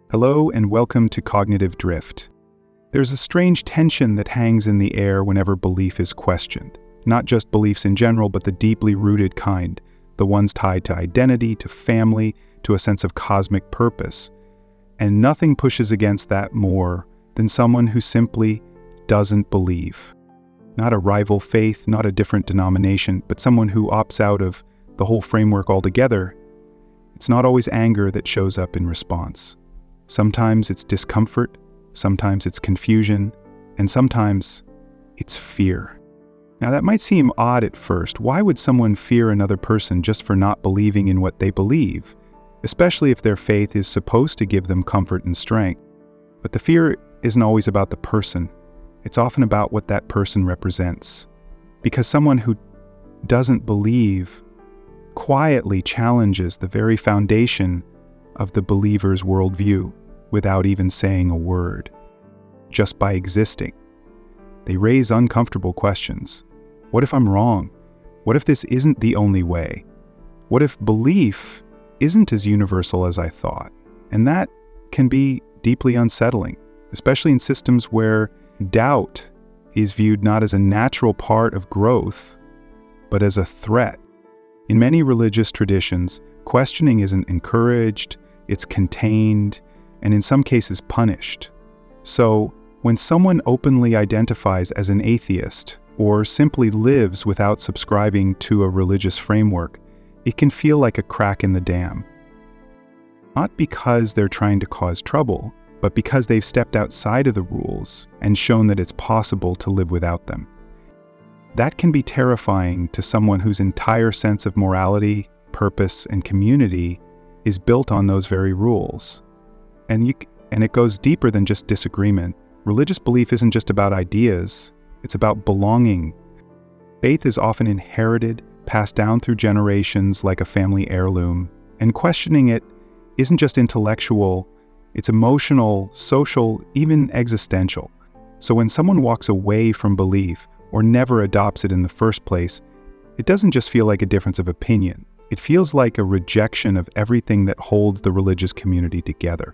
Hello and welcome to Cognitive Drift. There's a strange tension that hangs in the air whenever belief is questioned. Not just beliefs in general, but the deeply rooted kind, the ones tied to identity, to family, to a sense of cosmic purpose. And nothing pushes against that more than someone who simply doesn't believe. Not a rival faith, not a different denomination, but someone who opts out of the whole framework altogether. It's not always anger that shows up in response. Sometimes it's discomfort, sometimes it's confusion, and sometimes it's fear. Now that might seem odd at first. Why would someone fear another person just for not believing in what they believe, especially if their faith is supposed to give them comfort and strength? But the fear isn't always about the person. It's often about what that person represents. Because someone who doesn't believe quietly challenges the very foundation of the believer's worldview without even saying a word. Just by existing, they raise uncomfortable questions. What if I'm wrong? What if this isn't the only way? What if belief isn't as universal as I thought? And that can be deeply unsettling, especially in systems where doubt is viewed not as a natural part of growth, but as a threat. In many religious traditions, questioning isn't encouraged, it's contained, and in some cases punished. So, when someone openly identifies as an atheist or simply lives without subscribing to a religious framework, it can feel like a crack in the dam. Not because they're trying to cause trouble, but because they've stepped outside of the rules and shown that it's possible to live without them. That can be terrifying to someone whose entire sense of morality, purpose, and community is built on those very rules. And it goes deeper than just disagreement. Religious belief isn't just about ideas, it's about belonging. Faith is often inherited, passed down through generations like a family heirloom, and questioning it isn't just intellectual, it's emotional, social, even existential. So when someone walks away from belief or never adopts it in the first place, it doesn't just feel like a difference of opinion. It feels like a rejection of everything that holds the religious community together.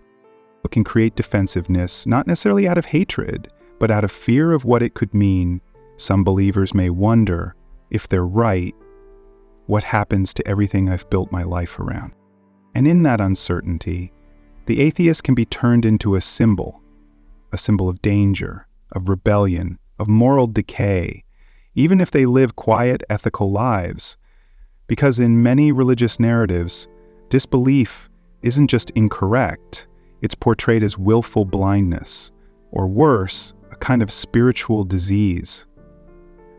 It can create defensiveness, not necessarily out of hatred, but out of fear of what it could mean. Some believers may wonder, if they're right, what happens to everything I've built my life around? And in that uncertainty, the atheist can be turned into a symbol of danger, of rebellion, of moral decay, even if they live quiet, ethical lives. Because in many religious narratives, disbelief isn't just incorrect, it's portrayed as willful blindness, or worse, a kind of spiritual disease.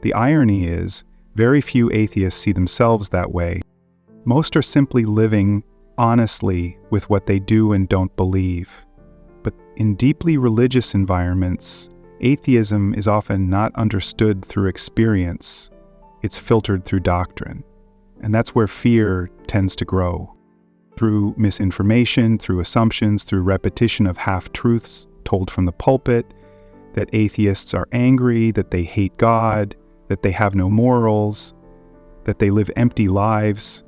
The irony is, very few atheists see themselves that way. Most are simply living honestly with what they do and don't believe. But in deeply religious environments, atheism is often not understood through experience, it's filtered through doctrine. And that's where fear tends to grow. Through misinformation, through assumptions, through repetition of half-truths told from the pulpit, that atheists are angry, that they hate God, that they have no morals, that they live empty lives.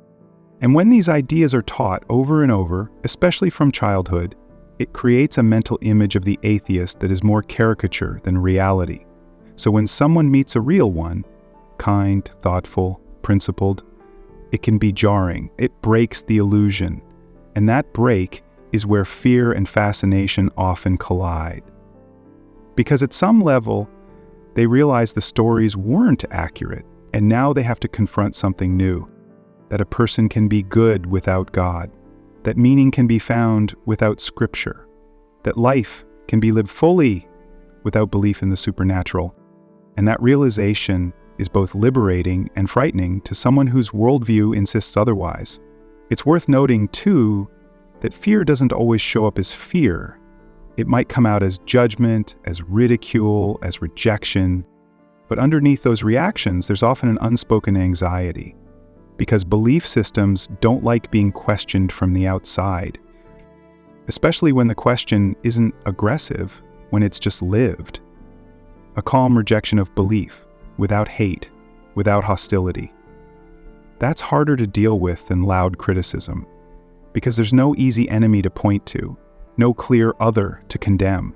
And when these ideas are taught over and over, especially from childhood, it creates a mental image of the atheist that is more caricature than reality. So when someone meets a real one, kind, thoughtful, principled, it can be jarring. It breaks the illusion. And that break is where fear and fascination often collide. Because at some level, they realize the stories weren't accurate, and now they have to confront something new. That a person can be good without God. That meaning can be found without Scripture. That life can be lived fully without belief in the supernatural. And that realization is both liberating and frightening to someone whose worldview insists otherwise. It's worth noting, too, that fear doesn't always show up as fear. It might come out as judgment, as ridicule, as rejection. But underneath those reactions, there's often an unspoken anxiety. Because belief systems don't like being questioned from the outside. Especially when the question isn't aggressive, when it's just lived. A calm rejection of belief, without hate, without hostility. That's harder to deal with than loud criticism, because there's no easy enemy to point to. no clear other to condemn,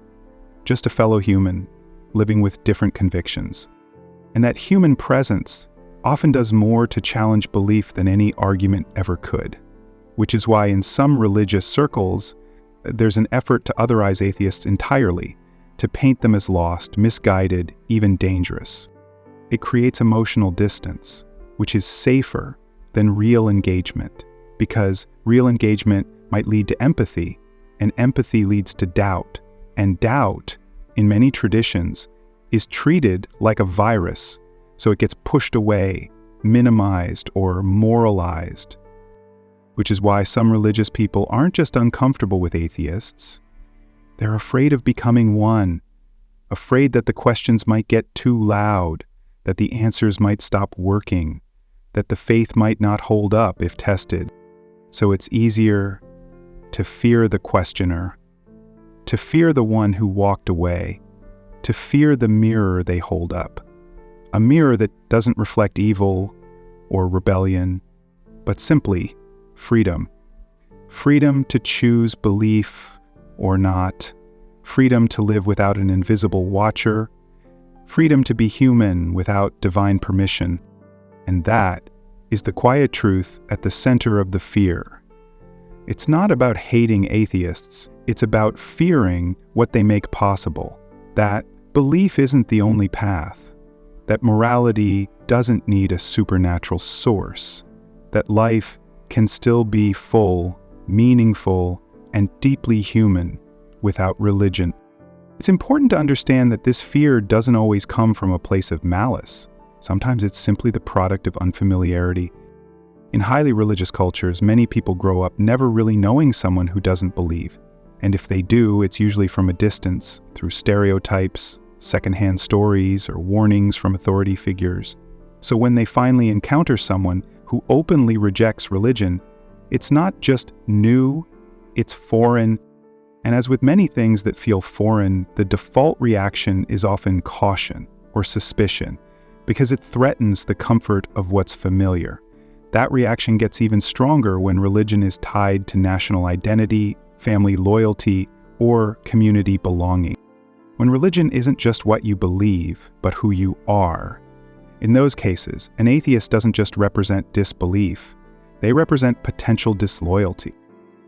just a fellow human living with different convictions. And that human presence often does more to challenge belief than any argument ever could, which is why in some religious circles, there's an effort to otherize atheists entirely, to paint them as lost, misguided, even dangerous. It creates emotional distance, which is safer than real engagement, because real engagement might lead to empathy, and empathy leads to doubt, and doubt, in many traditions, is treated like a virus, so it gets pushed away, minimized, or moralized. Which is why some religious people aren't just uncomfortable with atheists, they're afraid of becoming one, afraid that the questions might get too loud, that the answers might stop working, that the faith might not hold up if tested. So it's easier to fear the questioner, to fear the one who walked away, to fear the mirror they hold up. A mirror that doesn't reflect evil or rebellion, but simply freedom. Freedom to choose belief or not. Freedom to live without an invisible watcher. Freedom to be human without divine permission. And that is the quiet truth at the center of the fear. It's not about hating atheists, it's about fearing what they make possible. That belief isn't the only path. That morality doesn't need a supernatural source. That life can still be full, meaningful, and deeply human without religion. It's important to understand that this fear doesn't always come from a place of malice. Sometimes it's simply the product of unfamiliarity. In highly religious cultures, many people grow up never really knowing someone who doesn't believe. And if they do, it's usually from a distance, through stereotypes, secondhand stories, or warnings from authority figures. So when they finally encounter someone who openly rejects religion, it's not just new, it's foreign. And as with many things that feel foreign, the default reaction is often caution or suspicion, because it threatens the comfort of what's familiar. That reaction gets even stronger when religion is tied to national identity, family loyalty, or community belonging. When religion isn't just what you believe, but who you are. In those cases, an atheist doesn't just represent disbelief, they represent potential disloyalty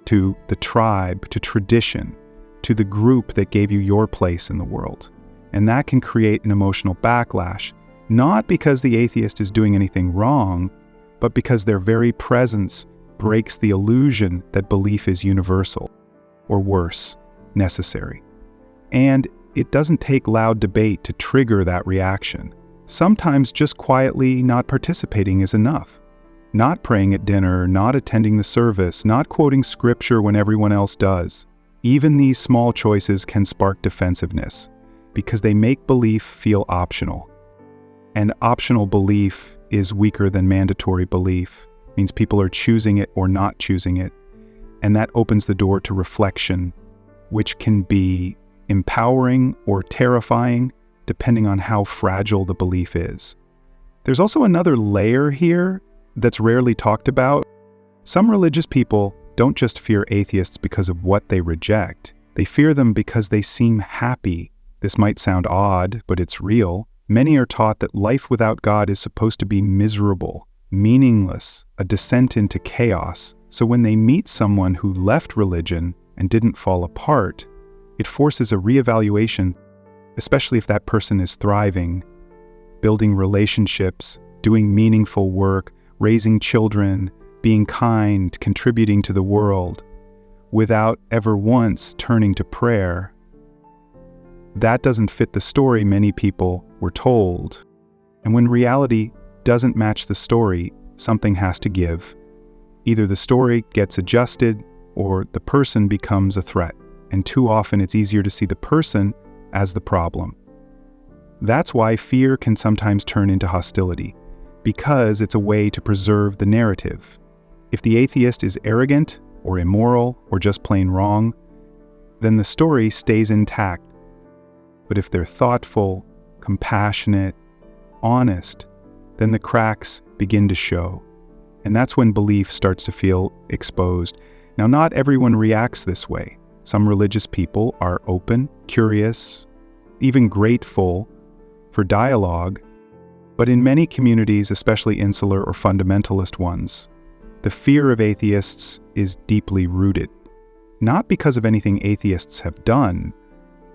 to the tribe, to tradition, to the group that gave you your place in the world. And that can create an emotional backlash, not because the atheist is doing anything wrong, but because their very presence breaks the illusion that belief is universal, or worse, necessary. And it doesn't take loud debate to trigger that reaction. Sometimes just quietly not participating is enough. Not praying at dinner, not attending the service, not quoting scripture when everyone else does. Even these small choices can spark defensiveness, because they make belief feel optional. And optional belief is weaker than mandatory belief. It means people are choosing it or not choosing it. And that opens the door to reflection, which can be empowering or terrifying, depending on how fragile the belief is. There's also another layer here that's rarely talked about. Some religious people don't just fear atheists because of what they reject. They fear them because they seem happy. This might sound odd, but it's real. Many are taught that life without God is supposed to be miserable, meaningless, a descent into chaos. So when they meet someone who left religion and didn't fall apart, it forces a reevaluation, especially if that person is thriving, building relationships, doing meaningful work, raising children, being kind, contributing to the world, without ever once turning to prayer. That doesn't fit the story many people were told. And when reality doesn't match the story, something has to give. Either the story gets adjusted or the person becomes a threat. And too often it's easier to see the person as the problem. That's why fear can sometimes turn into hostility, because it's a way to preserve the narrative. If the atheist is arrogant or immoral or just plain wrong, then the story stays intact. But if they're thoughtful, compassionate, honest, then the cracks begin to show. And that's when belief starts to feel exposed. Now, not everyone reacts this way. Some religious people are open, curious, even grateful for dialogue, but in many communities, especially insular or fundamentalist ones, the fear of atheists is deeply rooted, not because of anything atheists have done,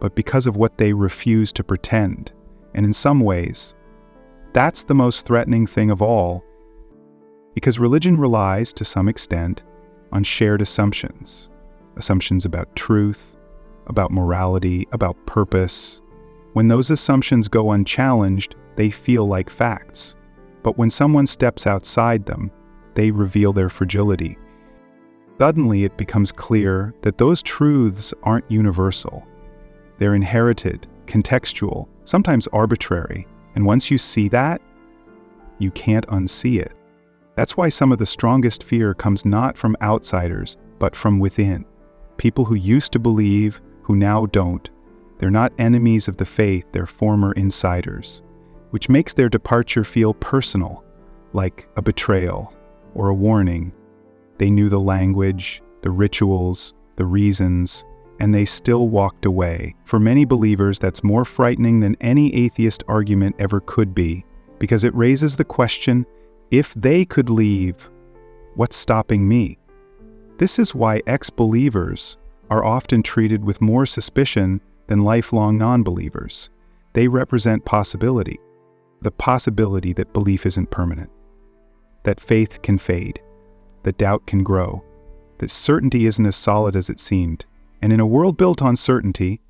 but because of what they refuse to pretend. And in some ways, that's the most threatening thing of all, because religion relies, to some extent, on shared assumptions about truth, about morality, about purpose. When those assumptions go unchallenged, they feel like facts. But when someone steps outside them, they reveal their fragility. Suddenly it becomes clear that those truths aren't universal. They're inherited, contextual, sometimes arbitrary. And once you see that, you can't unsee it. That's why some of the strongest fear comes not from outsiders, but from within. People who used to believe, who now don't. They're not enemies of the faith, they're former insiders, which makes their departure feel personal, like a betrayal or a warning. They knew the language, the rituals, the reasons, and they still walked away. For many believers, that's more frightening than any atheist argument ever could be, because it raises the question, if they could leave, what's stopping me? This is why ex-believers are often treated with more suspicion than lifelong non-believers. They represent possibility, the possibility that belief isn't permanent, that faith can fade, that doubt can grow, that certainty isn't as solid as it seemed. And in a world built on certainty,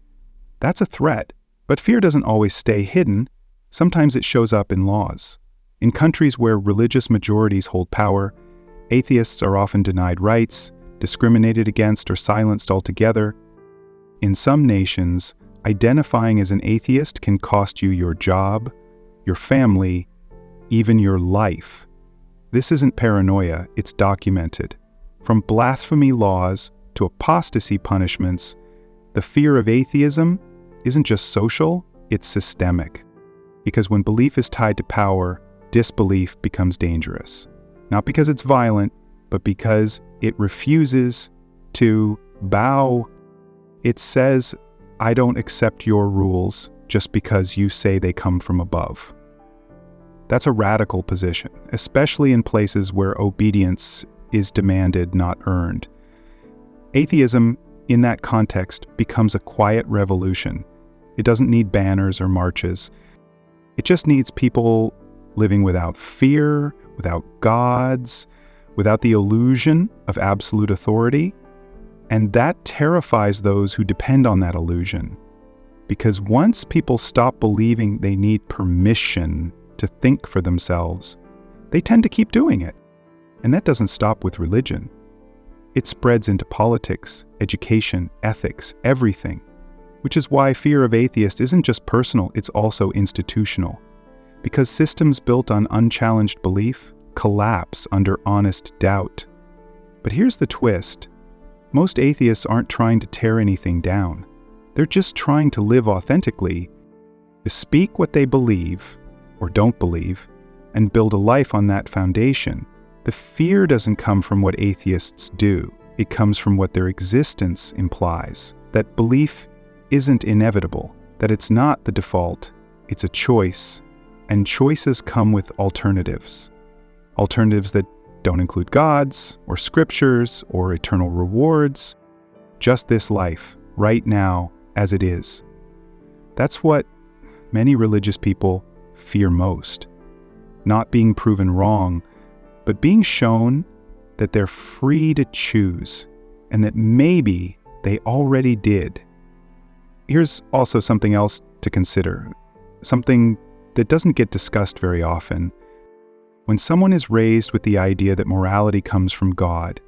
that's a threat. But fear doesn't always stay hidden. Sometimes it shows up in laws. In countries where religious majorities hold power, atheists are often denied rights, discriminated against, or silenced altogether. In some nations, identifying as an atheist can cost you your job, your family, even your life. This isn't paranoia, it's documented. From blasphemy laws to apostasy punishments, the fear of atheism isn't just social, it's systemic. Because when belief is tied to power, disbelief becomes dangerous. Not because it's violent, but because it refuses to bow. It says, I don't accept your rules just because you say they come from above. That's a radical position, especially in places where obedience is demanded, not earned. Atheism, in that context, becomes a quiet revolution. It doesn't need banners or marches. It just needs people living without fear, without gods, without the illusion of absolute authority. And that terrifies those who depend on that illusion. Because once people stop believing they need permission to think for themselves, they tend to keep doing it. And that doesn't stop with religion. It spreads into politics, education, ethics, everything. Which is why fear of atheists isn't just personal, it's also institutional. Because systems built on unchallenged belief collapse under honest doubt. But here's the twist. Most atheists aren't trying to tear anything down. They're just trying to live authentically, to speak what they believe, or don't believe, and build a life on that foundation. The fear doesn't come from what atheists do. It comes from what their existence implies. That belief isn't inevitable, that it's not the default, it's a choice. And choices come with alternatives. Alternatives that don't include gods, or scriptures, or eternal rewards. Just this life, right now, as it is. That's what many religious people fear most. Not being proven wrong, but being shown that they're free to choose, and that maybe they already did. Here's also something else to consider, something that doesn't get discussed very often. When someone is raised with the idea that morality comes from God,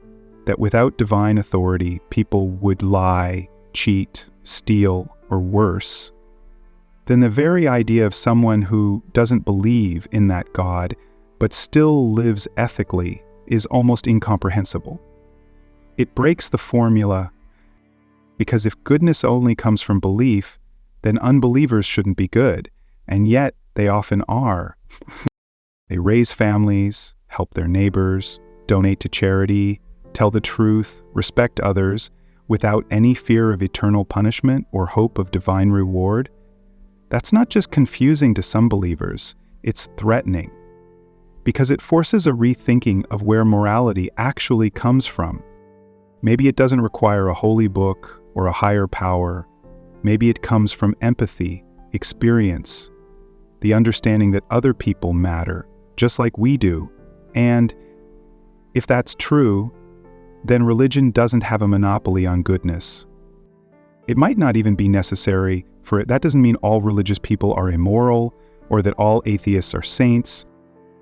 that without divine authority, people would lie, cheat, steal, or worse, then the very idea of someone who doesn't believe in that God, but still lives ethically, is almost incomprehensible. It breaks the formula, because if goodness only comes from belief, then unbelievers shouldn't be good, and yet they often are. They raise families, help their neighbors, donate to charity, tell the truth, respect others, without any fear of eternal punishment or hope of divine reward, that's not just confusing to some believers, it's threatening. Because it forces a rethinking of where morality actually comes from. Maybe it doesn't require a holy book or a higher power. Maybe it comes from empathy, experience, the understanding that other people matter, just like we do. And if that's true, then religion doesn't have a monopoly on goodness. It might not even be necessary for it. That doesn't mean all religious people are immoral or that all atheists are saints,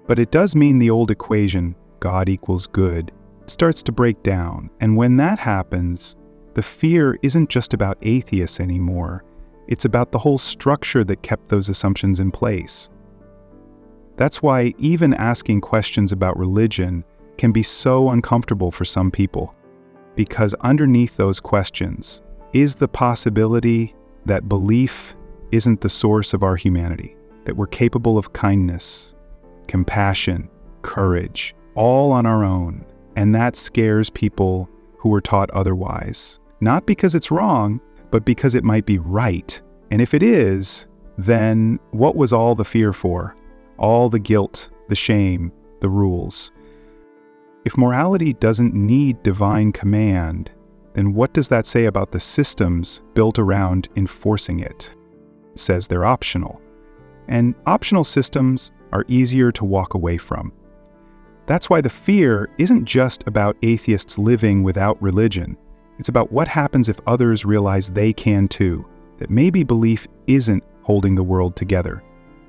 but it does mean the old equation, God equals good, starts to break down. And when that happens, the fear isn't just about atheists anymore. It's about the whole structure that kept those assumptions in place. That's why even asking questions about religion can be so uncomfortable for some people, because underneath those questions is the possibility that belief isn't the source of our humanity, that we're capable of kindness, compassion, courage, all on our own, and that scares people who were taught otherwise. Not because it's wrong, but because it might be right. And if it is, then what was all the fear for? All the guilt, the shame, the rules. If morality doesn't need divine command, then what does that say about the systems built around enforcing it? It says they're optional. And optional systems are easier to walk away from. That's why the fear isn't just about atheists living without religion. It's about what happens if others realize they can too, that maybe belief isn't holding the world together.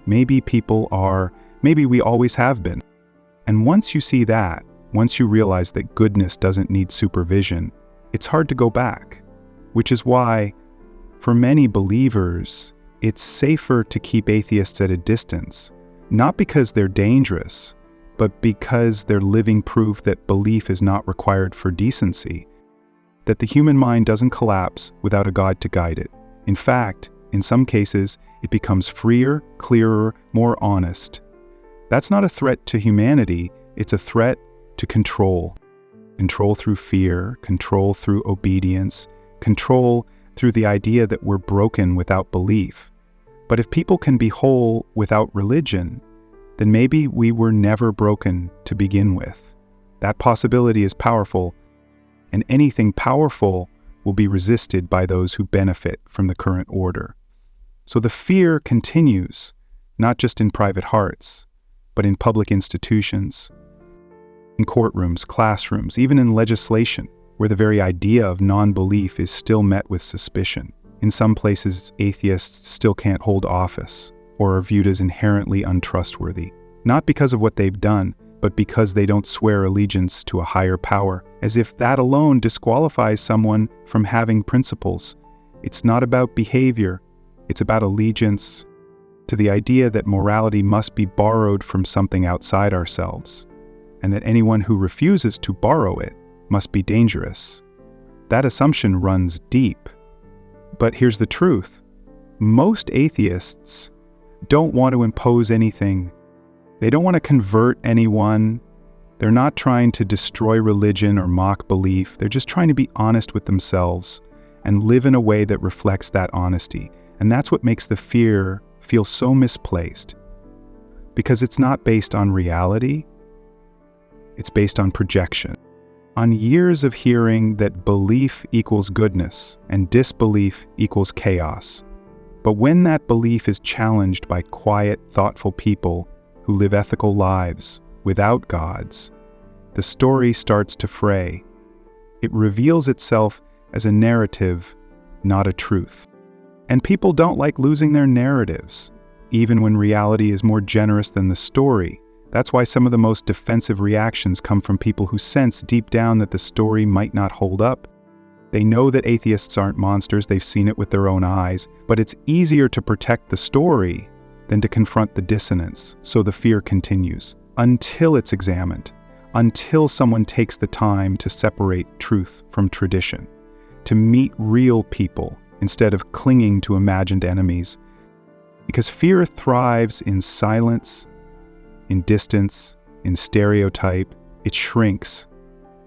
Maybe people are, maybe we always have been. And once you see that, once you realize that goodness doesn't need supervision, it's hard to go back. Which is why, for many believers, it's safer to keep atheists at a distance, not because they're dangerous, but because they're living proof that belief is not required for decency, that the human mind doesn't collapse without a God to guide it. In fact, in some cases, it becomes freer, clearer, more honest. That's not a threat to humanity, it's a threat to control. Control through fear, control through obedience, control through the idea that we're broken without belief. But if people can be whole without religion, then maybe we were never broken to begin with. That possibility is powerful, and anything powerful will be resisted by those who benefit from the current order. So the fear continues, not just in private hearts, but in public institutions, in courtrooms, classrooms, even in legislation, where the very idea of nonbelief is still met with suspicion. In some places, atheists still can't hold office, or are viewed as inherently untrustworthy, not because of what they've done, but because they don't swear allegiance to a higher power, as if that alone disqualifies someone from having principles. It's not about behavior, it's about allegiance to the idea that morality must be borrowed from something outside ourselves, and that anyone who refuses to borrow it must be dangerous. That assumption runs deep. But here's the truth. Most atheists don't want to impose anything. They don't want to convert anyone. They're not trying to destroy religion or mock belief. They're just trying to be honest with themselves and live in a way that reflects that honesty. And that's what makes the fear feel so misplaced. Because it's not based on reality. It's based on projection. On years of hearing that belief equals goodness and disbelief equals chaos. But when that belief is challenged by quiet, thoughtful people who live ethical lives without gods, the story starts to fray. It reveals itself as a narrative, not a truth. And people don't like losing their narratives, even when reality is more generous than the story. That's why some of the most defensive reactions come from people who sense deep down that the story might not hold up. They know that atheists aren't monsters, they've seen it with their own eyes, but it's easier to protect the story than to confront the dissonance, so the fear continues, until it's examined, until someone takes the time to separate truth from tradition, to meet real people instead of clinging to imagined enemies. Because fear thrives in silence, in distance, in stereotype. It shrinks.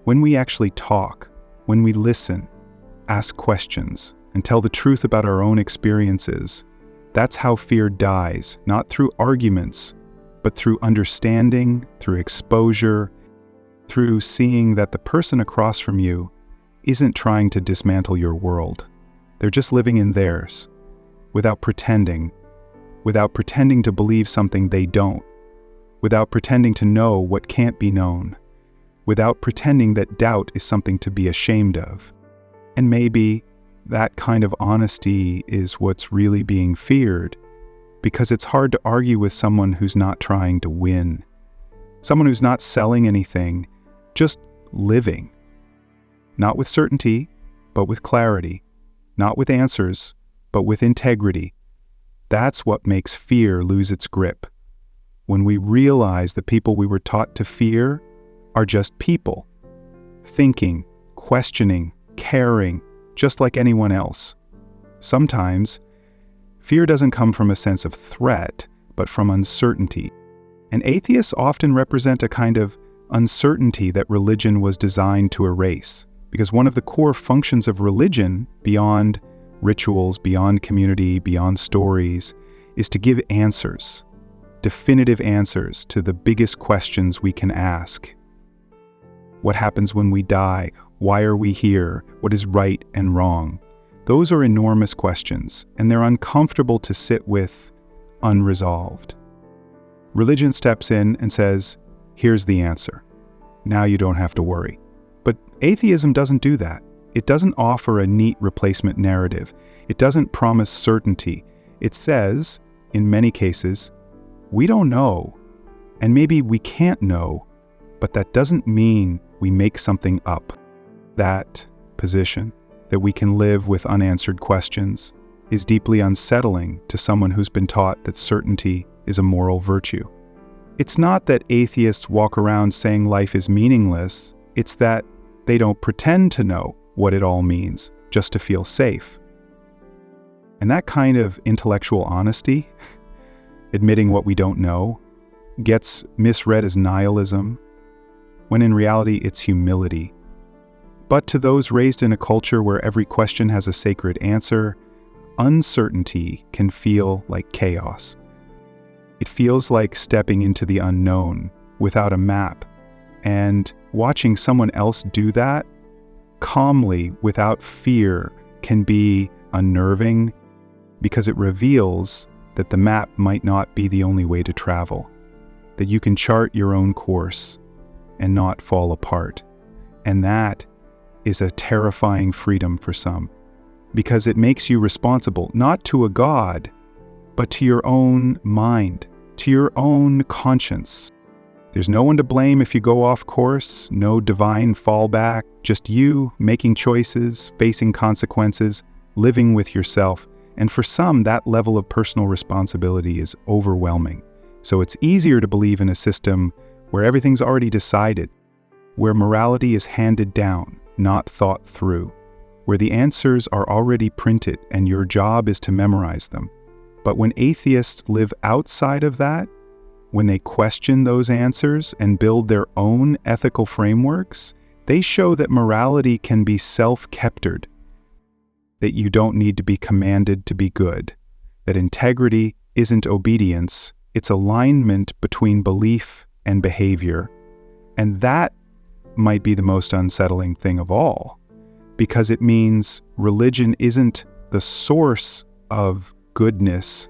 When we actually talk, when we listen, ask questions, and tell the truth about our own experiences. That's how fear dies, not through arguments, but through understanding, through exposure, through seeing that the person across from you isn't trying to dismantle your world. They're just living in theirs, without pretending to believe something they don't, without pretending to know what can't be known, without pretending that doubt is something to be ashamed of. And maybe that kind of honesty is what's really being feared, because it's hard to argue with someone who's not trying to win, someone who's not selling anything, just living. Not with certainty, but with clarity. Not with answers, but with integrity. That's what makes fear lose its grip. When we realize the people we were taught to fear are just people, thinking, questioning, caring, just like anyone else. Sometimes, fear doesn't come from a sense of threat, but from uncertainty. And atheists often represent a kind of uncertainty that religion was designed to erase. Because one of the core functions of religion, beyond rituals, beyond community, beyond stories, is to give answers, definitive answers to the biggest questions we can ask. What happens when we die? Why are we here? What is right and wrong? Those are enormous questions, and they're uncomfortable to sit with unresolved. Religion steps in and says, here's the answer. Now you don't have to worry. But atheism doesn't do that. It doesn't offer a neat replacement narrative. It doesn't promise certainty. It says, in many cases, we don't know, and maybe we can't know, but that doesn't mean we make something up. That position, that we can live with unanswered questions, is deeply unsettling to someone who's been taught that certainty is a moral virtue. It's not that atheists walk around saying life is meaningless, it's that they don't pretend to know what it all means, just to feel safe. And that kind of intellectual honesty, admitting what we don't know, gets misread as nihilism, when in reality it's humility. But to those raised in a culture where every question has a sacred answer, uncertainty can feel like chaos. It feels like stepping into the unknown without a map, and watching someone else do that calmly without fear can be unnerving because it reveals that the map might not be the only way to travel, that you can chart your own course and not fall apart. And that is a terrifying freedom for some, because it makes you responsible not to a God, but to your own mind, to your own conscience. There's no one to blame if you go off course, no divine fallback, just you making choices, facing consequences, living with yourself. And for some, that level of personal responsibility is overwhelming. So it's easier to believe in a system where everything's already decided, where morality is handed down, not thought through, where the answers are already printed and your job is to memorize them. But when atheists live outside of that, when they question those answers and build their own ethical frameworks, they show that morality can be self-captured, that you don't need to be commanded to be good, that integrity isn't obedience, it's alignment between belief and behavior. And that might be the most unsettling thing of all, because it means religion isn't the source of goodness.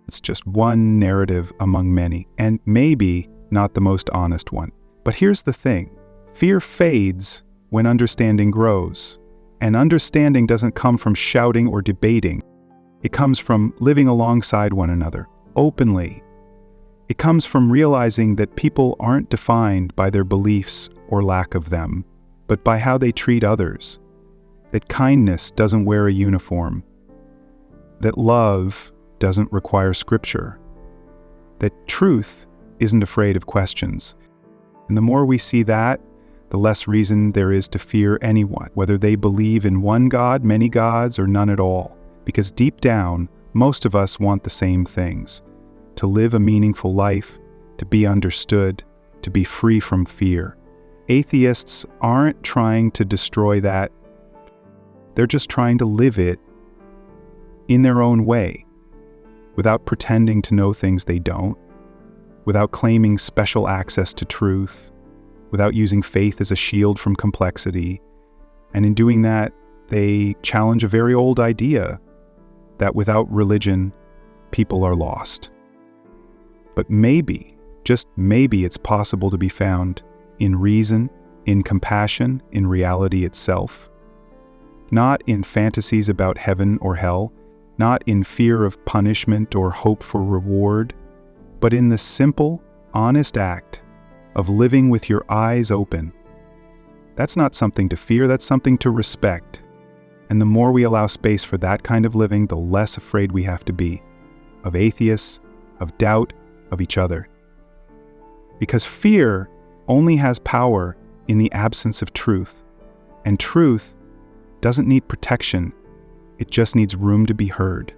It's just one narrative among many, and maybe not the most honest one. But here's the thing. Fear fades when understanding grows. And understanding doesn't come from shouting or debating. It comes from living alongside one another, openly. It comes from realizing that people aren't defined by their beliefs or lack of them, but by how they treat others. That kindness doesn't wear a uniform. That love doesn't require scripture. That truth isn't afraid of questions. And the more we see that, the less reason there is to fear anyone, whether they believe in one God, many gods, or none at all. Because deep down, most of us want the same things: to live a meaningful life, to be understood, to be free from fear. Atheists aren't trying to destroy that. They're just trying to live it in their own way, without pretending to know things they don't, without claiming special access to truth, without using faith as a shield from complexity. And in doing that, they challenge a very old idea that without religion, people are lost. But maybe, just maybe, it's possible to be found in reason, in compassion, in reality itself. Not in fantasies about heaven or hell, not in fear of punishment or hope for reward, but in the simple, honest act of living with your eyes open. That's not something to fear, that's something to respect. And the more we allow space for that kind of living, the less afraid we have to be of atheists, of doubt, of each other. Because fear only has power in the absence of truth, and truth doesn't need protection, it just needs room to be heard.